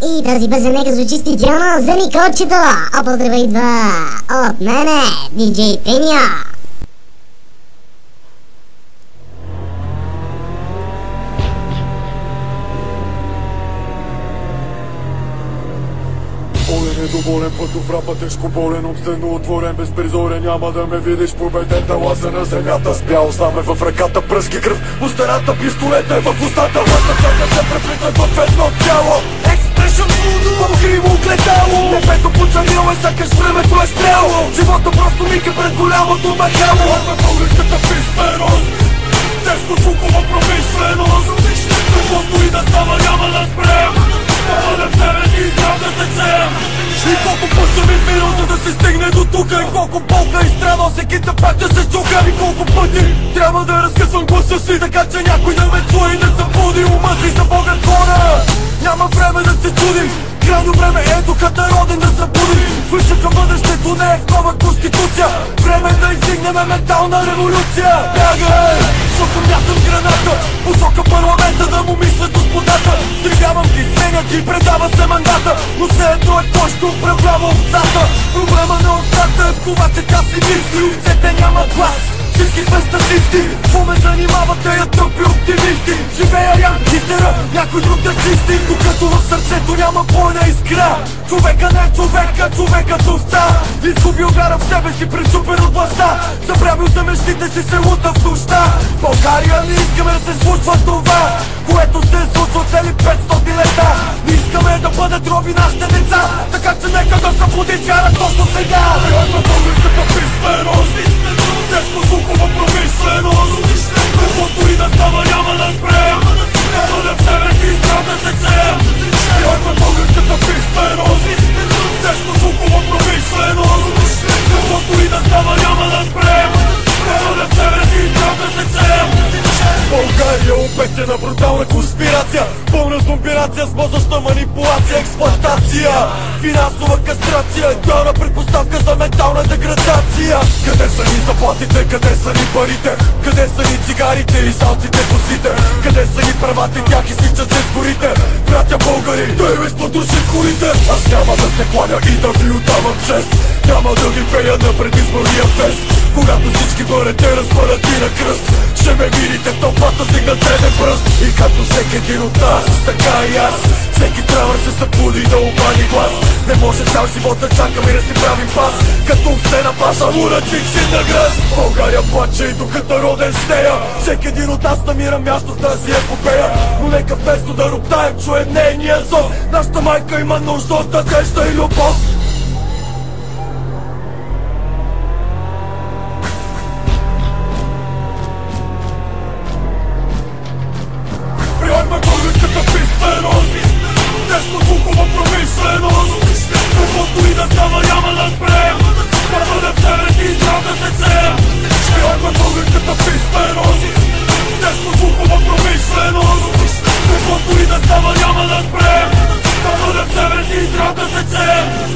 И тази песен нека звучи специално за Николчето. А поздрава идва от мене, диджей Теня. Недоволен пътов рапа, тежко болен, обстено отворен, безпризорен, няма да ме видиш победен, да лаза на земята с бяло знаме в ръката, пръски кръв, устарата пистолета е в устата, върта всяка се преплитат в едно тяло. Експрешън лудо, по-криво огледало, небето почернило е, сякаш времето е стрело, живота просто миг е пред голямото махало. От българската писменост, тежко звукова промишленост, каквото и да става няма да спрем, да себе си издрам да се чем. И колко път съм изминал, за да се стигне до тука, и колко болка изстрадал всеки пак да се чука, и колко пъти трябва да разкъсвам гласа си, така че някой да ме чуе и да събуди ума си за Бога хора. Няма време да се чудим, крайно време е духата роден да събудим. Върша към бъдещето не е в нова конституция, време е да издигнем ментална революция. Бягай, защото мятам граната, посока парламента да му мислят господата. Стригавам ги, сменя ги, предава се мандата, но все едно е кой ще управлява овцата. Проблема на овцата е в това, че тя си мисли, овцете нямат глас. Всички сме статисти, какво ме занимават тея тъпи оптимисти? Живея Ян Кисера, някой друг да чисти, докато в сърцето няма бойна искра. Човека не е човека, човекът овца, изгубил вяра в себе си, пречупен от властта. Забравил за мечтите си, се лута в нощта. В България не искаме да се случва това, което се е случва цели 500 лета. Не искаме да бъдат роби нашите деца, така че нека да събуди вяра точно сега. Приема българската писменост, тежко звукова промишленост, каквото и да става няма да спрем, да в себе си издрам да се чем. Приема българската писменост, тежко звукова промишленост, каквото и да става няма да спрем, да в себе си издрам да се чем. България е обект на брутална конспирация, пълна зомбирация с мозъчна манипулация, експлоатация, финансова кастрация, идеална предпоставка за ментална деградация. Къде са ни заплатите, къде са ни парите, къде са ни цигарите и салците в устите, къде са ни правата и тях изсичат се с горите. Братя българи, да им изпотуши хорите. Аз няма да се кланя и да ви отдавам чест, няма да ви пея на предизборния фест. Когато всички бъдете разпънати на кръст, ще ме видите в тълпата стигнат среден пръст. И като всеки един от нас, така и аз, всеки трябва да се събуди и да обади глас. Не може цял живот да чакаме да си правим пас, като все на паса луначик си на гръст. България плаче и духът роден с нея, всеки един от нас намира място в тази епопея. Но нека вместо да роптаем чуем нейния зов, нашата майка има нужда от надежда и любов. Тежко звукова промишленост, каквото и да става няма да спрем, да в себе си издрам да се чем. Приема българската писменост, тежко звукова промишленост, каквото и да става няма да спрем, да в себе си издрам да се чем.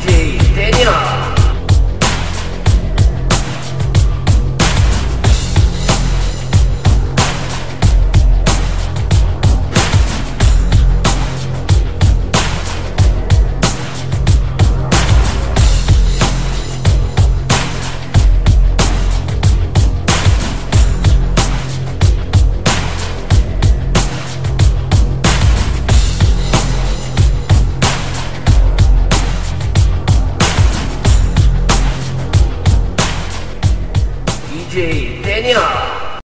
DJ Teня.